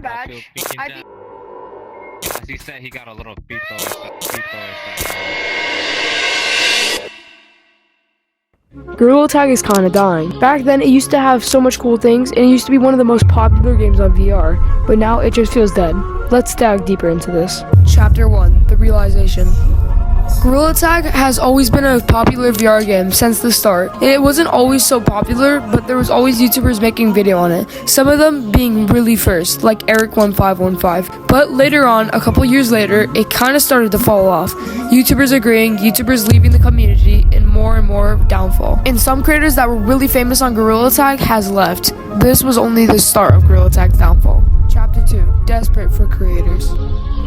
badge. He said he got a little pito. Gorilla Tag is kinda dying. Back then, it used to have so much cool things, and it used to be one of the most popular games on VR, but now it just feels dead. Let's dive deeper into this. Chapter 1, The Realization. Gorilla Tag has always been a popular VR game since the start. It wasn't always so popular, but there was always YouTubers making video on it. Some of them being really first, like Eric1515. But later on, a couple years later, it kind of started to fall off. YouTubers agreeing, YouTubers leaving the community, and more downfall. And some creators that were really famous on Gorilla Tag has left. This was only the start of Gorilla Tag's downfall. Chapter 2, Desperate for Creators.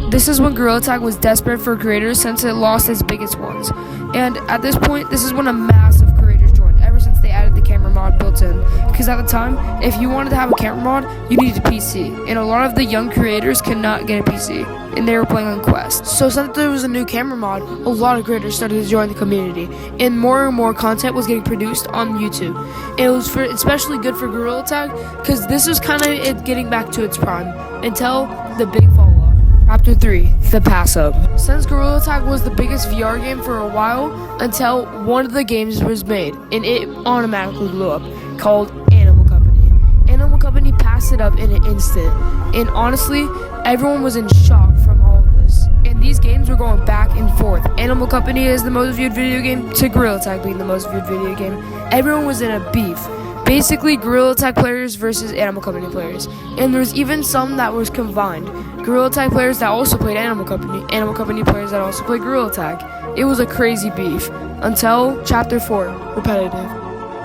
This is when Gorilla Tag was desperate for creators since it lost its biggest ones. And at this point, this is when a mass of creators joined, ever since they added the camera mod built in. Because at the time, if you wanted to have a camera mod, you needed a PC. And a lot of the young creators could not get a PC. And they were playing on Quest. So since there was a new camera mod, a lot of creators started to join the community. And more content was getting produced on YouTube. And it was especially good for Gorilla Tag, because this was kind of it getting back to its prime. Until the big fall off. Chapter 3, The Pass-Up. Since Gorilla Tag was the biggest VR game for a while, until one of the games was made, and it automatically blew up, called Animal Company. Animal Company passed it up in an instant, and honestly, everyone was in shock from all of this. And these games were going back and forth. Animal Company is the most viewed video game, to Gorilla Tag being the most viewed video game. Everyone was in a beef. Basically, Gorilla Tag players versus Animal Company players. And there was even some that was combined. Gorilla Tag players that also played Animal Company players that also played Gorilla Tag. It was a crazy beef. Until Chapter 4, Repetitive.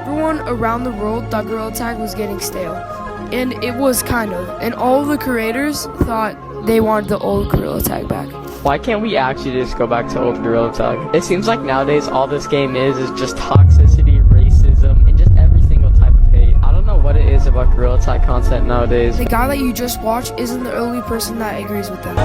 Everyone around the world thought Gorilla Tag was getting stale. And it was kind of. And all the creators thought they wanted the old Gorilla Tag back. Why can't we actually just go back to old Gorilla Tag? It seems like nowadays all this game is just toxicity, racism, and just every single type of hate. I don't know what it is about Gorilla Tag content nowadays. The guy that you just watched isn't the only person that agrees with them.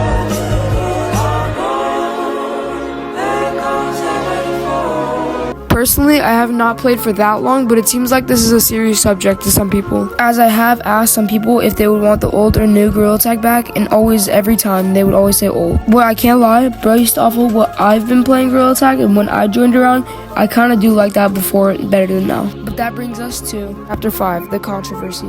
Personally, I have not played for that long, but it seems like this is a serious subject to some people. As I have asked some people if they would want the old or new Gorilla Tag back, and every time, they would always say old. Well, I can't lie, based off of what I've been playing Gorilla Tag, and when I joined around, I kind of do like that before better than now. But that brings us to Chapter 5, The Controversy.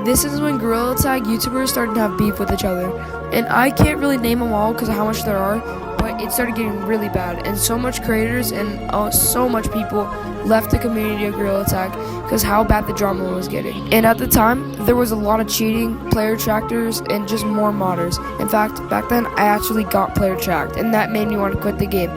This is when Gorilla Tag YouTubers started to have beef with each other. And I can't really name them all because of how much there are, but it started getting really bad. And so much creators and so much people left the community of Gorilla Tag because how bad the drama was getting. And at the time, there was a lot of cheating, player trackers, and just more modders. In fact, back then, I actually got player tracked, and that made me want to quit the game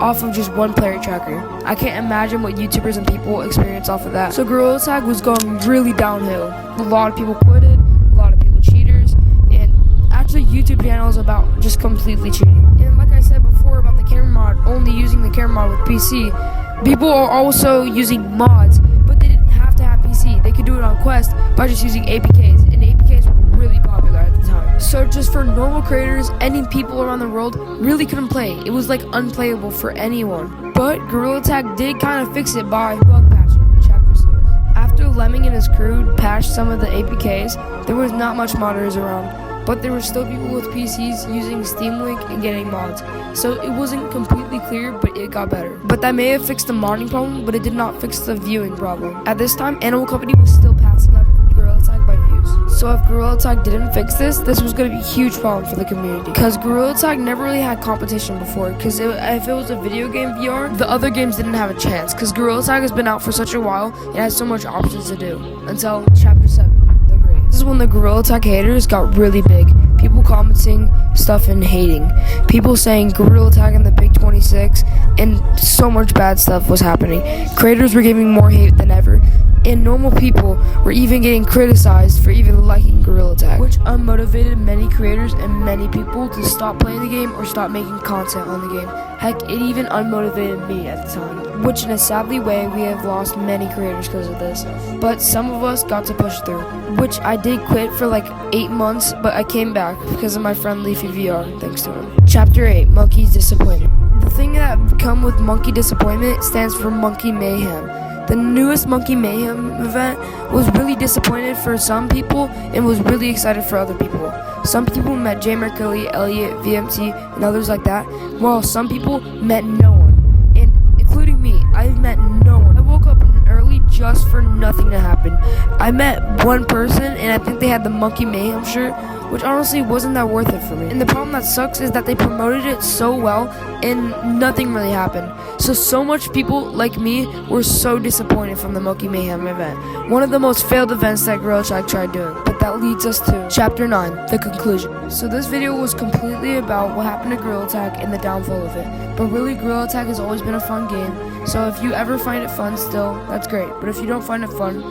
off of just one player tracker. I can't imagine what YouTubers and people experience off of that. So Gorilla Tag was going really downhill. A lot of people quitted, a lot of people cheaters, and actually YouTube channels about just completely cheating. And like I said before about the camera mod, only using the camera mod with PC, people are also using mods, but they didn't have to have PC. They could do it on Quest by just using APKs, and APKs were really popular at the time. So just for normal creators, any people around the world really couldn't play. It was like unplayable for anyone. But Gorilla Tag did kind of fix it by bug patching, Chapter 6. After Lemming and his crew patched some of the APKs, there was not much modders around, but there were still people with PCs using Steam Link and getting mods. So it wasn't completely clear, but it got better. But that may have fixed the modding problem, but it did not fix the viewing problem. At this time, Animal Company was still passing up Gorilla Tag by views. So if Gorilla Tag didn't fix this was going to be a huge problem for the community. Because Gorilla Tag never really had competition before. Because if it was a video game VR, the other games didn't have a chance. Because Gorilla Tag has been out for such a while, it has so much options to do. Until Chapter 7, The Great. This is when the Gorilla Tag haters got really big. People commenting stuff and hating. People saying Gorilla Tag in the Big 26, and so much bad stuff was happening. Creators were giving more hate than ever. And normal people were even getting criticized for even liking Gorilla Tag, which unmotivated many creators and many people to stop playing the game or stop making content on the game. Heck, it even unmotivated me at the time, which in a sadly way, we have lost many creators because of this. But some of us got to push through, which I did quit for like 8 months, but I came back because of my friend Leafy VR, thanks to him. Chapter 8, Monkey's Disappointment. The thing that come with Monkey Disappointment stands for Monkey Mayhem. The newest Monkey Mayhem event was really disappointed for some people and was really excited for other people. Some people met Jay Mercury, Elliot, VMT, and others like that, while some people met no one, and including me, I've met no one. I woke up early just for nothing to happen. I met one person, and I think they had the Monkey Mayhem shirt, which honestly wasn't that worth it for me. And the problem that sucks is that they promoted it so well and nothing really happened. So much people like me were so disappointed from the Monkey Mayhem event. One of the most failed events that Gorilla Tag tried doing. But that leads us to Chapter 9, the conclusion. So this video was completely about what happened to Gorilla Tag and the downfall of it. But really, Gorilla Tag has always been a fun game. So if you ever find it fun still, that's great. But if you don't find it fun,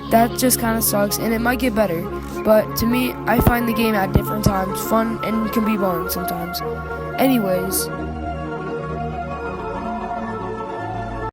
that just kind of sucks, and it might get better. But to me, I find the game at different times fun and can be boring sometimes. Anyways,